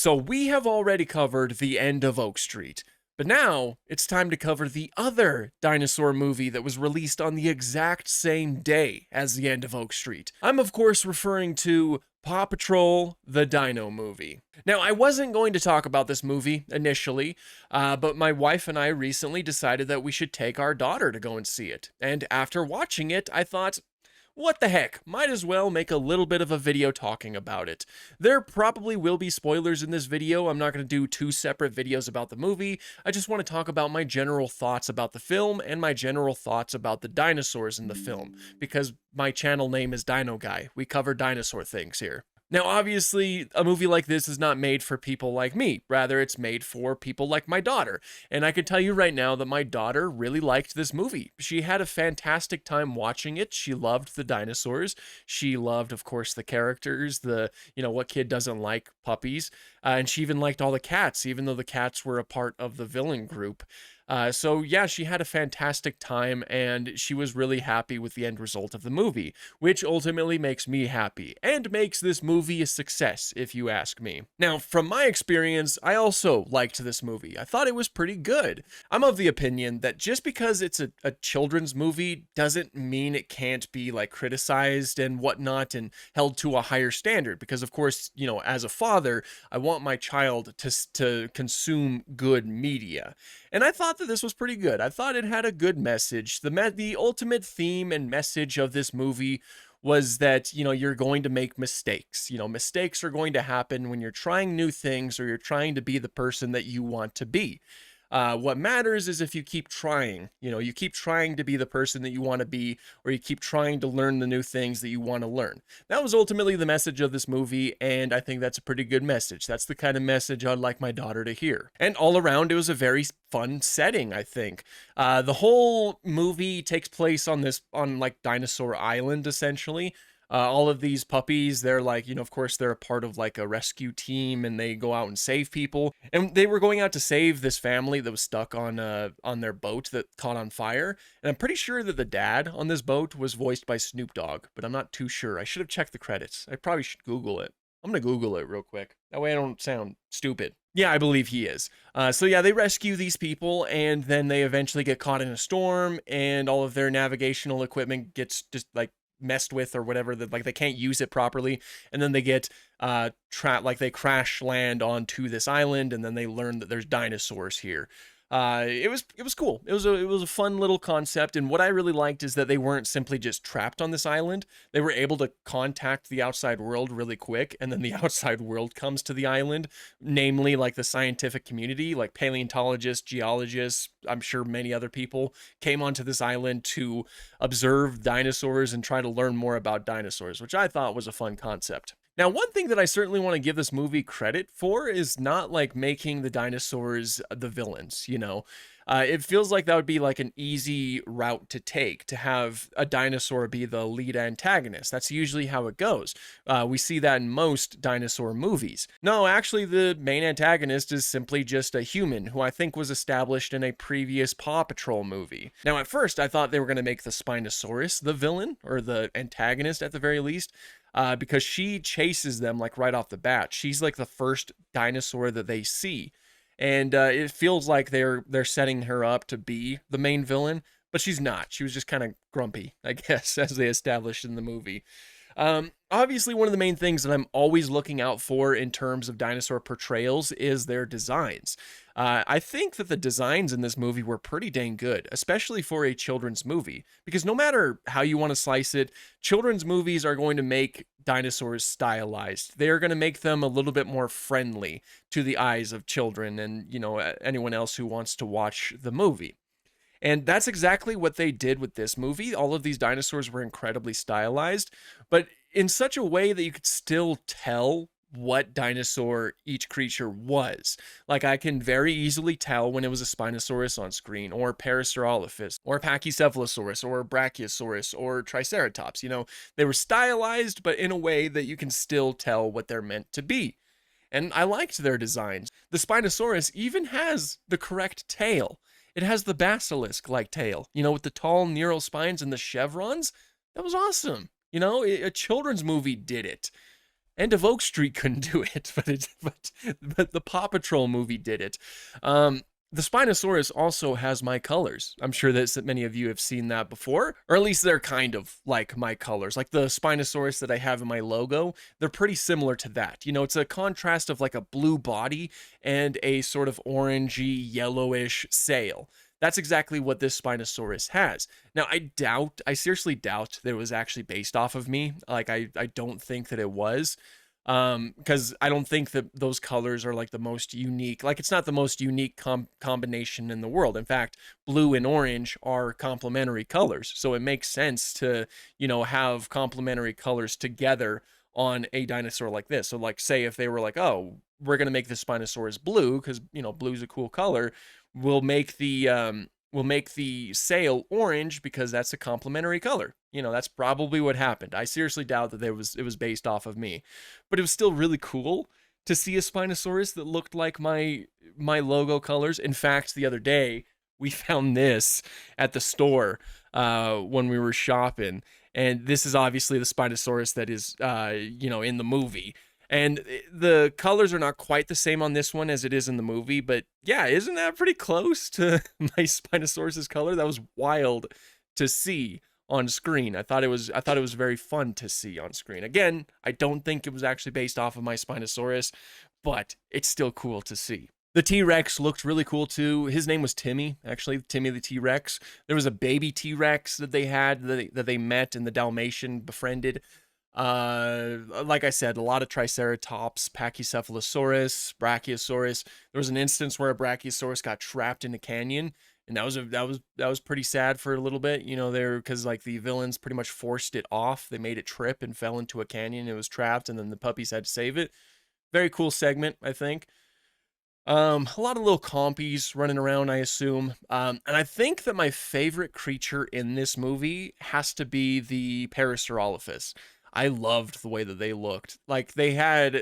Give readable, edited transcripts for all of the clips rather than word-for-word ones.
So we have already covered the end of Oak Street, but now it's time to cover the other dinosaur movie that was released on the exact same day as the end of Oak Street. I'm of course referring to Paw Patrol, the Dino movie. Now, I wasn't going to talk about this movie initially, but my wife and I recently decided that we should take our daughter to go and see it. And after watching it, I thought, what the heck, might as well make a little bit of a video talking about it. There probably will be spoilers in this video. I'm not going to do two separate videos about the movie. I just want to talk about my general thoughts about the film and my general thoughts about the dinosaurs in the film, because my channel name is Dino Guy. We cover dinosaur things here. Now, obviously, a movie like this is not made for people like me. Rather, it's made for people like my daughter. And I can tell you right now that my daughter really liked this movie. She had a fantastic time watching it. She loved the dinosaurs. She loved, of course, the characters, what kid doesn't like puppies? And she even liked all the cats, even though the cats were a part of the villain group. So yeah, she had a fantastic time and she was really happy with the end result of the movie, which ultimately makes me happy and makes this movie a success, if you ask me. Now, from my experience, I also liked this movie. I thought it was pretty good. I'm of the opinion that just because it's a children's movie doesn't mean it can't be like criticized and whatnot and held to a higher standard. Because of course, as a father, I want my child to consume good media. And I thought that this was pretty good. I thought it had a good message. The ultimate theme and message of this movie was that, you're going to make mistakes. Mistakes are going to happen when you're trying new things or you're trying to be the person that you want to be. What matters is if you keep trying, you keep trying to be the person that you want to be, or you keep trying to learn the new things that you want to learn. That was ultimately the message of this movie, and I think that's a pretty good message. That's the kind of message I'd like my daughter to hear. And all around, it was a very fun setting, I think. The whole movie takes place on like Dinosaur Island, essentially. All of these puppies, they're like, of course, they're a part of like a rescue team and they go out and save people. And they were going out to save this family that was stuck on their boat that caught on fire. And I'm pretty sure that the dad on this boat was voiced by Snoop Dogg, but I'm not too sure. I should have checked the credits. I probably should Google it. I'm going to Google it real quick. That way I don't sound stupid. Yeah, I believe he is. So yeah, they rescue these people and then they eventually get caught in a storm and all of their navigational equipment gets just like messed with or whatever, that like they can't use it properly, and then they get trapped, like they crash land onto this island and then they learn that there's dinosaurs here. It was cool. It was a fun little concept, and what I really liked is that they weren't simply just trapped on this island. They were able to contact the outside world really quick, and then the outside world comes to the island, namely like the scientific community, like paleontologists, geologists, I'm sure many other people came onto this island to observe dinosaurs and try to learn more about dinosaurs, which I thought was a fun concept. Now, one thing that I certainly want to give this movie credit for is not like making the dinosaurs the villains, It feels like that would be like an easy route to take, to have a dinosaur be the lead antagonist. That's usually how it goes. We see that in most dinosaur movies. No, actually, the main antagonist is simply just a human who I think was established in a previous Paw Patrol movie. Now, at first, I thought they were going to make the Spinosaurus the villain, or the antagonist at the very least. Because she chases them like right off the bat. She's like the first dinosaur that they see. And it feels like they're setting her up to be the main villain, but she's not. She was just kind of grumpy, I guess, as they established in the movie. Obviously, one of the main things that I'm always looking out for in terms of dinosaur portrayals is their designs. I think that the designs in this movie were pretty dang good, especially for a children's movie, because no matter how you want to slice it, children's movies are going to make dinosaurs stylized. They're going to make them a little bit more friendly to the eyes of children and, anyone else who wants to watch the movie. And that's exactly what they did with this movie. All of these dinosaurs were incredibly stylized, but in such a way that you could still tell what dinosaur each creature was. Like, I can very easily tell when it was a Spinosaurus on screen, or Parasaurolophus, or Pachycephalosaurus, or Brachiosaurus, or Triceratops. They were stylized, but in a way that you can still tell what they're meant to be. And I liked their designs. The Spinosaurus even has the correct tail. It has the basilisk-like tail, with the tall neural spines and the chevrons. That was awesome. A children's movie did it. End of Oak Street couldn't do it, but the Paw Patrol movie did it. The Spinosaurus also has my colors. I'm sure that many of you have seen that before, or at least they're kind of like my colors. Like the Spinosaurus that I have in my logo, they're pretty similar to that. You know, it's a contrast of like a blue body and a sort of orangey, yellowish sail. That's exactly what this Spinosaurus has. Now, I seriously doubt that it was actually based off of me. Like, I don't think that it was. Because I don't think that those colors are like the most unique. Like, it's not the most unique combination in the world. In fact, blue and orange are complementary colors. So it makes sense to, you know, have complementary colors together on a dinosaur like this. So, like, say if they were like, oh, we're going to make the Spinosaurus blue because, you know, blue is a cool color. We'll make the sail orange because that's a complementary color. You know, that's probably what happened. I seriously doubt that it was based off of me, but it was still really cool to see a Spinosaurus that looked like my logo colors. In fact, the other day we found this at the store when we were shopping, and this is obviously the Spinosaurus that is you know, in the movie. And the colors are not quite the same on this one as it is in the movie, but yeah, isn't that pretty close to my Spinosaurus's color? That was wild to see on screen. I thought it was very fun to see on screen. Again, I don't think it was actually based off of my Spinosaurus, but it's still cool to see. The T-Rex looked really cool too. His name was Timmy, actually, Timmy the T-Rex. There was a baby T-Rex that they had that they met and the Dalmatian befriended. Like I said, a lot of Triceratops, Pachycephalosaurus, Brachiosaurus. There was an instance where a Brachiosaurus got trapped in a canyon, and that was pretty sad for a little bit, you know, there, because like the villains pretty much forced it off. They made it trip and fell into a canyon. It was trapped, and then the puppies had to save it. Very cool segment, I think. A lot of little compies running around, I assume. And I think that my favorite creature in this movie has to be the Parasaurolophus. I loved the way that they looked. Like, they had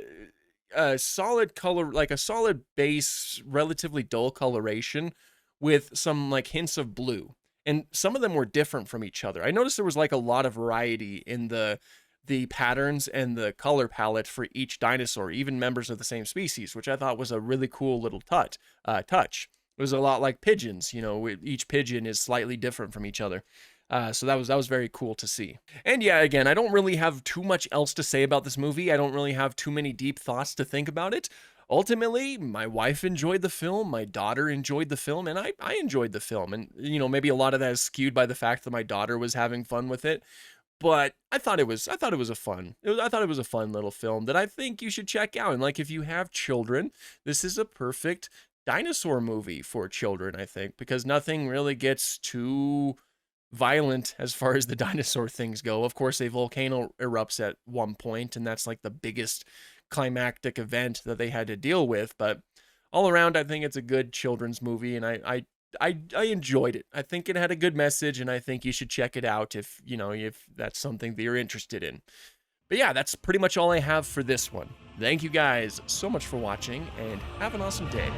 a solid color, like a solid base, relatively dull coloration with some like hints of blue. And some of them were different from each other. I noticed there was like a lot of variety in the patterns and the color palette for each dinosaur, even members of the same species, which I thought was a really cool little touch. It was a lot like pigeons, you know, each pigeon is slightly different from each other. So that was very cool to see. And yeah, again, I don't really have too much else to say about this movie. I don't really have too many deep thoughts to think about it. Ultimately, my wife enjoyed the film, my daughter enjoyed the film, and I enjoyed the film. And, you know, maybe a lot of that is skewed by the fact that my daughter was having fun with it. But I thought it was a fun little film that I think you should check out. And like, if you have children, this is a perfect dinosaur movie for children, I think, because nothing really gets too violent as far as the dinosaur things go. Of course, a volcano erupts at one point, and that's like the biggest climactic event that they had to deal with. But all around, I think it's a good children's movie, and I enjoyed it. I think it had a good message, and I think you should check it out if, you know, if that's something that you're interested in. But yeah, that's pretty much all I have for this one. Thank you guys so much for watching, and have an awesome day.